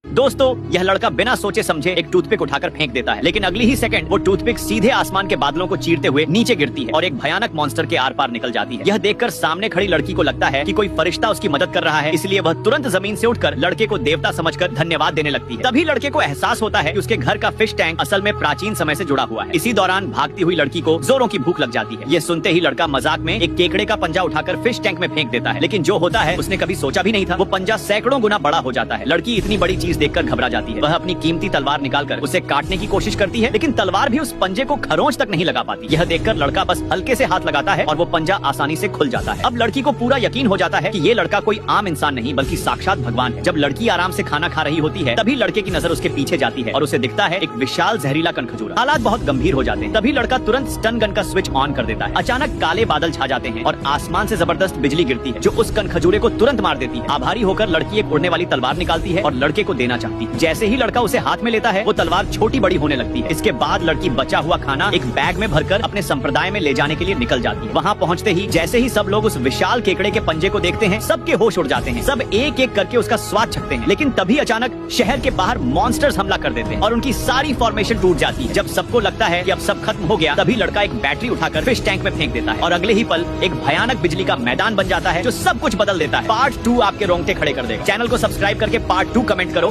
दोस्तों, यह लड़का बिना सोचे समझे एक टूथपिक उठाकर फेंक देता है, लेकिन अगली ही सेकंड वो टूथपिक सीधे आसमान के बादलों को चीरते हुए नीचे गिरती है और एक भयानक मॉन्स्टर के आर पार निकल जाती है। यह देखकर सामने खड़ी लड़की को लगता है कि कोई फरिश्ता उसकी मदद कर रहा है, इसलिए वह तुरंत जमीन से उठकर लड़के को देवता समझकर धन्यवाद देने लगती है। तभी लड़के को एहसास होता है कि उसके घर का फिश टैंक असल में प्राचीन समय से जुड़ा हुआ है। इसी दौरान भागती हुई लड़की को जोरों की भूख लग जाती है। ये सुनते ही लड़का मजाक में एक केकड़े का पंजा उठाकर फिश टैंक में फेंक देता है, लेकिन जो होता है उसने कभी सोचा भी नहीं था। वो पंजा सैकड़ों गुना बड़ा हो जाता है। लड़की इतनी बड़ी चीज देखकर घबरा जाती है। वह अपनी कीमती तलवार निकालकर उसे काटने की कोशिश करती है, लेकिन तलवार भी उस पंजे को खरोंच तक नहीं लगा पाती। यह देखकर लड़का बस हल्के से हाथ लगाता है और वो पंजा आसानी से खुल जाता है। अब लड़की को पूरा यकीन हो जाता है कि ये लड़का कोई आम इंसान नहीं बल्कि साक्षात भगवान है। जब लड़की आराम से खाना खा रही होती है, तभी लड़के की नजर उसके पीछे जाती है और उसे दिखता है एक विशाल जहरीला कनखजूरा। हालात बहुत गंभीर हो जाते हैं। तभी लड़का तुरंत स्टन गन का स्विच ऑन कर देता है। अचानक काले बादल छा जाते हैं और आसमान से जबरदस्त बिजली गिरती है, जो उस कनखजूरे को तुरंत मार देती है। आभारी होकर लड़की एक उड़ने वाली तलवार निकालती है और लड़के को देना चाहती है। जैसे ही लड़का उसे हाथ में लेता है, वो तलवार छोटी बड़ी होने लगती है। इसके बाद लड़की बचा हुआ खाना एक बैग में भरकर अपने संप्रदाय में ले जाने के लिए निकल जाती है। वहाँ पहुँचते ही जैसे ही सब लोग उस विशाल केकड़े के पंजे को देखते हैं, सबके होश उड़ जाते हैं। सब एक एक करके उसका स्वाद चखते हैं, लेकिन तभी अचानक शहर के बाहर मॉन्स्टर्स हमला कर देते हैं और उनकी सारी फॉर्मेशन टूट जाती है। जब सबको लगता है कि अब सब खत्म हो गया, तभी लड़का एक बैटरी उठाकर फिश टैंक में फेंक देता है और अगले ही पल एक भयानक बिजली का मैदान बन जाता है, जो सब कुछ बदल देता है। पार्ट 2 आपके रोंगटे खड़े कर देगा। चैनल को सब्सक्राइब करके पार्ट 2 कमेंट करो।